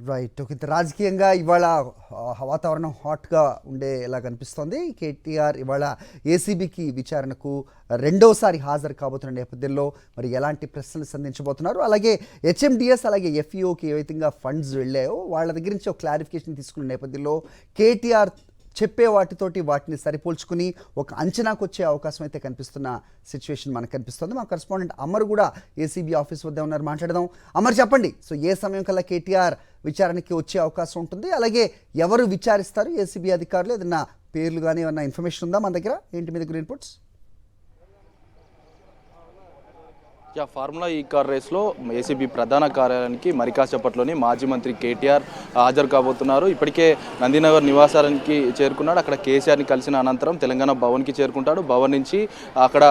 Right. Okay. రాజకీయంగా ఇవాళ వాతావరణం హాట్గా ఉండేలా కనిపిస్తోంది. కేటీఆర్ ఇవాళ ఏసీబీకి విచారణకు రెండోసారి హాజరు కాబోతున్న నేపథ్యంలో మరి ఎలాంటి ప్రశ్నలు సంధించబోతున్నారు, అలాగే హెచ్ఎండిఎస్ అలాగే ఎఫ్ఈఓకి ఏ విధంగా ఫండ్స్ వెళ్ళాయో వాళ్ళ దగ్గర నుంచి ఒక క్లారిఫికేషన్ తీసుకున్న నేపథ్యంలో కేటీఆర్ చెప్పే వాటితోటి వాటిని సరిపోల్చుకుని ఒక అంచనాకు వచ్చే అవకాశం అయితే కనిపిస్తున్న సిచ్యువేషన్ మనకు కనిపిస్తుంది. మా కరెస్పాండెంట్ అమర్ కూడా ఏసీబీ ఆఫీస్ వద్ద ఉన్నారు, మాట్లాడదాం. అమర్, చెప్పండి, సో ఏ సమయం కల్లా కేటీఆర్ విచారణకి వచ్చే అవకాశం ఉంటుంది, అలాగే ఎవరు విచారిస్తారు ఏసీబీ అధికారులు, ఏదన్నా పేర్లు కానీ ఏమన్నా ఇన్ఫర్మేషన్ ఉందా మన దగ్గర? ఏంటి మీ దగ్గర ఇన్పుట్స్? ఫార్ములా ఈ కార్ రేస్లో ఏసీబీ ప్రధాన కార్యాలయానికి మరి కాసేపట్లోని మాజీ మంత్రి కేటీఆర్ హాజరు కాబోతున్నారు. ఇప్పటికే నందినగర్ నివాసానికి చేరుకున్నాడు. అక్కడ కేసీఆర్ని కలిసిన అనంతరం తెలంగాణ భవన్కి చేరుకుంటాడు. భవన్ నుంచి అక్కడ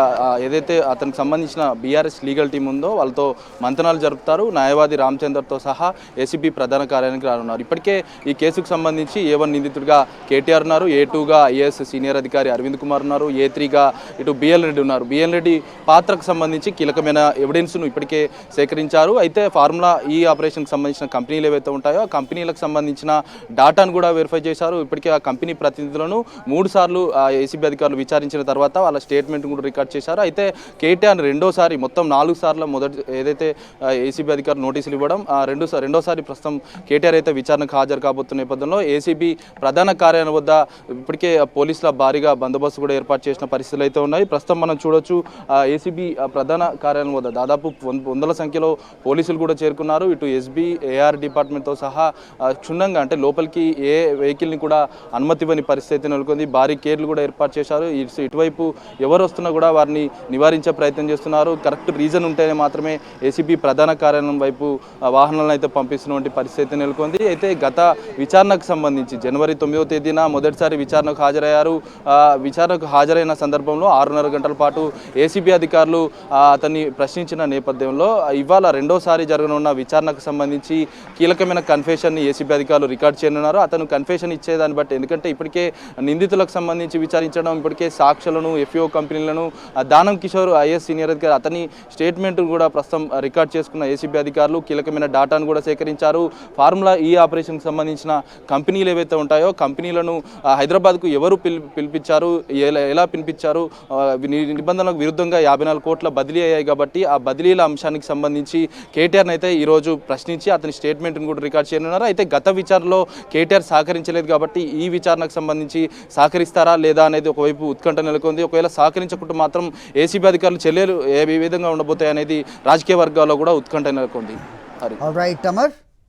ఏదైతే అతనికి సంబంధించిన బీఆర్ఎస్ లీగల్ టీం ఉందో వాళ్ళతో మంతనాలు జరుపుతారు. న్యాయవాది రామచందర్తో సహా ఏసీబీ ప్రధాన కార్యాలయానికి రానున్నారు. ఇప్పటికే ఈ కేసుకు సంబంధించి A1 నిందితుడిగా కేటీఆర్ ఉన్నారు, A2గా ఐఏఎస్ సీనియర్ అధికారి అరవింద్ కుమార్ ఉన్నారు, A3గా ఇటు బిఎల్ రెడ్డి ఉన్నారు. బిఎల్ రెడ్డి పాత్రకు సంబంధించి కీలకమైన ఎవిడెన్స్ను ఇప్పటికే సేకరించారు. అయితే ఫార్ములా ఈ ఆపరేషన్కి సంబంధించిన కంపెనీలు ఏవైతే ఉంటాయో ఆ కంపెనీలకు సంబంధించిన డాటాను కూడా వెరిఫై చేశారు. ఇప్పటికే ఆ కంపెనీ ప్రతినిధులను 3 సార్లు ఏసీబీ అధికారులు విచారించిన తర్వాత వాళ్ళ స్టేట్మెంట్ కూడా రికార్డ్ చేశారు. అయితే కేటీఆర్ రెండోసారి మొత్తం 4 సార్లు మొదటి ఏదైతే ఏసీబీ అధికారులు నోటీసులు ఇవ్వడం, రెండోసారి ప్రస్తుతం కేటీఆర్ అయితే విచారణకు హాజరు కాబోతున్న నేపథ్యంలో ఏసీబీ ప్రధాన కార్యాలయం వద్ద ఇప్పటికే పోలీసుల భారీగా బందోబస్తు కూడా ఏర్పాటు చేసిన పరిస్థితులు అయితే ఉన్నాయి. ప్రస్తుతం మనం చూడొచ్చు ఏసీబీ ప్రధాన కార్యాలయం వద్ద దాదాపు వందల సంఖ్యలో పోలీసులు కూడా చేరుకున్నారు. ఇటు ఎస్బీ ఏఆర్ డిపార్ట్మెంట్తో సహా క్షుణ్ణంగా అంటే లోపలికి ఏ వెహికల్ని కూడా అనుమతి ఇవ్వని పరిస్థితి నెలకొంది. భారీ కేర్లు కూడా ఏర్పాటు చేశారు. ఇటువైపు ఎవరు వస్తున్నా కూడా వారిని నివారించే ప్రయత్నం చేస్తున్నారు. కరెక్ట్ రీజన్ ఉంటేనే మాత్రమే ఏసీబీ ప్రధాన కార్యాలయం వైపు వాహనాలను అయితే పంపిస్తున్నటువంటి పరిస్థితి నెలకొంది. అయితే గత విచారణకు సంబంధించి జనవరి 9వ తేదీన మొదటిసారి విచారణకు హాజరయ్యారు. విచారణకు హాజరైన సందర్భంలో 6.5 గంటల పాటు ఏసీబీ అధికారులు అతన్ని ప్రశ్నించిన నేపథ్యంలో ఇవాళ రెండోసారి జరగనున్న విచారణకు సంబంధించి కీలకమైన కన్ఫెషన్ని ఏసీబీ అధికారులు రికార్డ్ చేయనున్నారు. అతను కన్ఫెషన్ ఇచ్చేదాన్ని బట్టి, ఎందుకంటే ఇప్పటికే నిందితులకు సంబంధించి విచారించడం, ఇప్పటికే సాక్షులను ఎఫ్ఈఓ కంపెనీలను దానం కిషోర్ ఐఏఎస్ సీనియర్ అధికారి అతని స్టేట్మెంట్ కూడా ప్రస్తుతం రికార్డ్ చేసుకున్న ఏసీబీ అధికారులు కీలకమైన డాటాను కూడా సేకరించారు. ఫార్ములా ఈ ఆపరేషన్కి సంబంధించిన కంపెనీలు ఏవైతే ఉంటాయో కంపెనీలను హైదరాబాద్కు ఎవరు పిలిపించారు, ఎలా పిలిపించారు, నిబంధనలకు విరుద్ధంగా 54 కోట్ల బదిలీ అయ్యాయి కాబట్టి ఆ బదిలీల అంశానికి సంబంధించి కేటీఆర్ని అయితే ఈరోజు ప్రశ్నించి అతని స్టేట్మెంట్ను కూడా రికార్డ్ చేయనున్నారు. అయితే గత విచారణలో కేటీఆర్ సహకరించలేదు కాబట్టి ఈ విచారణకు సంబంధించి సహకరిస్తారా లేదా అనేది ఒకవైపు ఉత్కంఠ నెలకొంది. ఒకవేళ సహకరించకుండా మాత్రం ఏసీబీ అధికారులు చర్యలు ఏ విధంగా ఉండబోతాయి అనేది రాజకీయ వర్గాల్లో కూడా ఉత్కంఠ నెలకొంది. రైట్ అమర్.